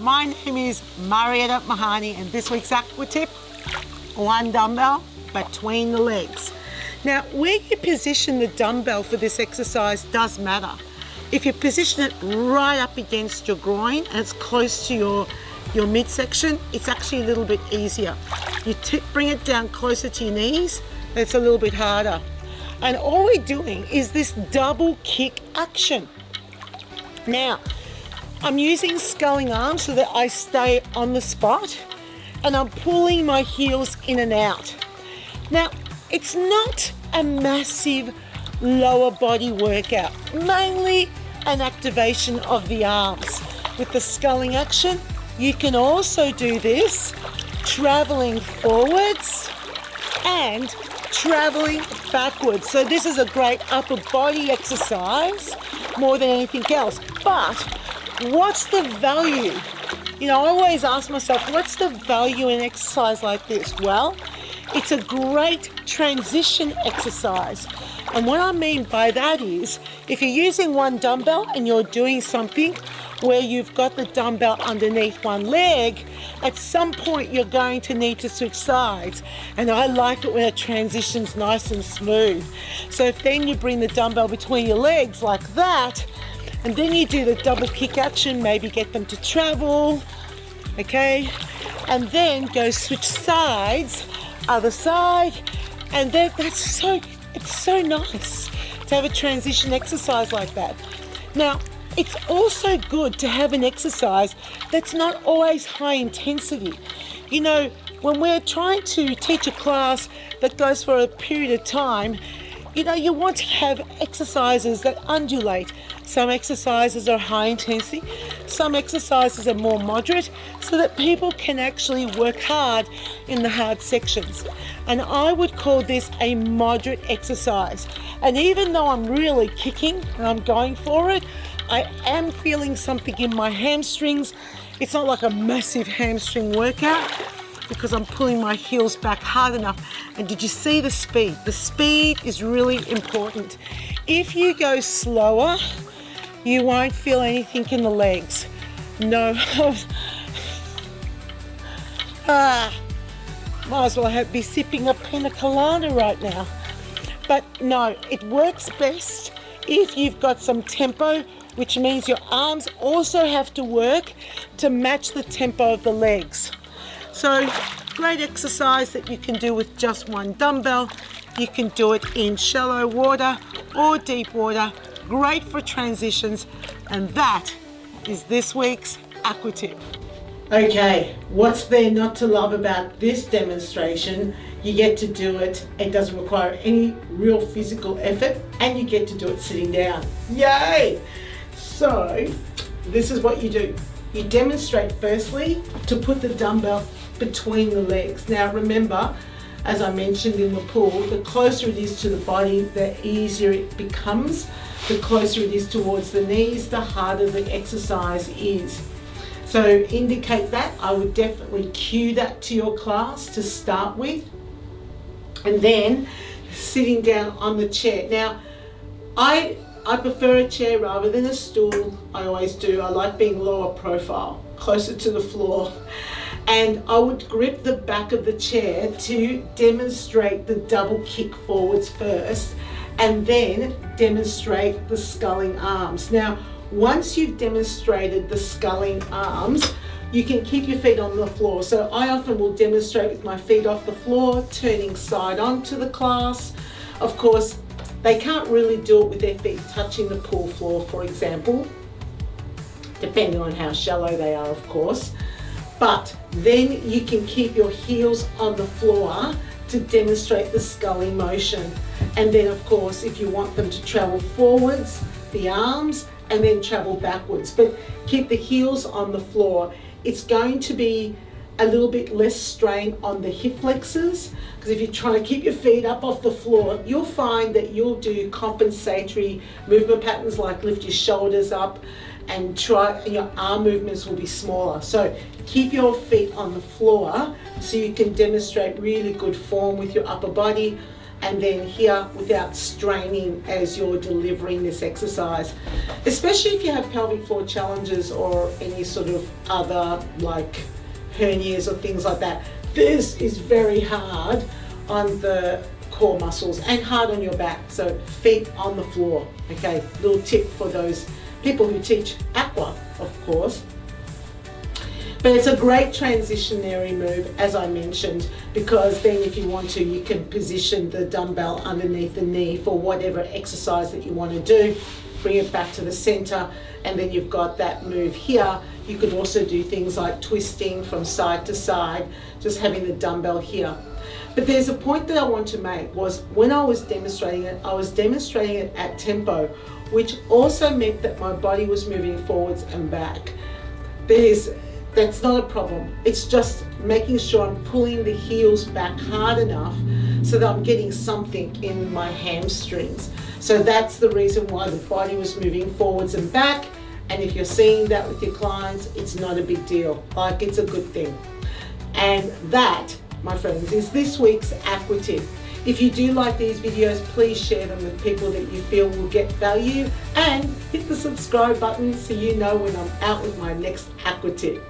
my name is Marietta Mehanni, and this week's Aqua Tip, one dumbbell between the legs. Now, where you position the dumbbell for this exercise does matter. If you position it right up against your groin and it's close to your midsection, it's actually a little bit easier. You bring it down closer to your knees, it's a little bit harder. And all we're doing is this double kick action. Now, I'm using sculling arms so that I stay on the spot, and I'm pulling my heels in and out. Now, it's not a massive lower body workout, mainly an activation of the arms. With the sculling action, you can also do this traveling forwards and traveling backwards. So this is a great upper body exercise more than anything else. But what's the value? You know, I always ask myself, what's the value in exercise like this? Well, it's a great transition exercise. And what I mean by that is, if you're using one dumbbell and you're doing something where you've got the dumbbell underneath one leg, at some point you're going to need to switch sides. And I like it when it transitions nice and smooth. So if then you bring the dumbbell between your legs like that, and then you do the double kick action, maybe get them to travel, okay? And then go switch sides, other side, and then it's so nice to have a transition exercise like that. Now, it's also good to have an exercise that's not always high intensity. You know, when we're trying to teach a class that goes for a period of time, you know, you want to have exercises that undulate. Some exercises are high intensity, some exercises are more moderate, so that people can actually work hard in the hard sections. And I would call this a moderate exercise. And even though I'm really kicking and I'm going for it, I am feeling something in my hamstrings. It's not like a massive hamstring workout because I'm pulling my heels back hard enough. And did you see the speed? The speed is really important. If you go slower, you won't feel anything in the legs. No. Might as well be sipping a pina colada right now. But no, it works best if you've got some tempo, which means your arms also have to work to match the tempo of the legs. So, great exercise that you can do with just one dumbbell. You can do it in shallow water or deep water. Great for transitions. And that is this week's Aqua Tip. Okay, what's there not to love about this demonstration? You get to do it. It doesn't require any real physical effort, and you get to do it sitting down. Yay! So, this is what you do. You demonstrate firstly to put the dumbbell between the legs. Now remember, as I mentioned in the pool, the closer it is to the body, the easier it becomes. The closer it is towards the knees, the harder the exercise is. So indicate that. I would definitely cue that to your class to start with. And then sitting down on the chair. Now, I prefer a chair rather than a stool. I always do. I like being lower profile, closer to the floor. And I would grip the back of the chair to demonstrate the double kick forwards first, and then demonstrate the sculling arms. Now, once you've demonstrated the sculling arms, you can keep your feet on the floor. So I often will demonstrate with my feet off the floor, turning side on to the class. Of course, they can't really do it with their feet touching the pool floor, for example, depending on how shallow they are, of course. But then you can keep your heels on the floor to demonstrate the sculling motion. And then, of course, if you want them to travel forwards, the arms, and then travel backwards. But keep the heels on the floor. It's going to be a little bit less strain on the hip flexors, because if you're trying to keep your feet up off the floor, you'll find that you'll do compensatory movement patterns like lift your shoulders up and your arm movements will be smaller. So keep your feet on the floor so you can demonstrate really good form with your upper body. and then here without straining as you're delivering this exercise. Especially if you have pelvic floor challenges or any sort of other like hernias or things like that. This is very hard on the core muscles and hard on your back. So feet on the floor, okay? Little tip for those people who teach aqua, of course. But it's a great transitionary move, as I mentioned, because then if you want to, you can position the dumbbell underneath the knee for whatever exercise that you want to do. Bring it back to the center, and then you've got that move here. You could also do things like twisting from side to side, just having the dumbbell here. But there's a point that I want to make was when I was demonstrating it, I was demonstrating it at tempo, which also meant that my body was moving forwards and back. That's not a problem. It's just making sure I'm pulling the heels back hard enough so that I'm getting something in my hamstrings. So that's the reason why the body was moving forwards and back. And if you're seeing that with your clients, it's not a big deal. Like, it's a good thing. And that, my friends, is this week's Aqua Tip. If you do like these videos, please share them with people that you feel will get value, and hit the subscribe button so you know when I'm out with my next Aqua Tip.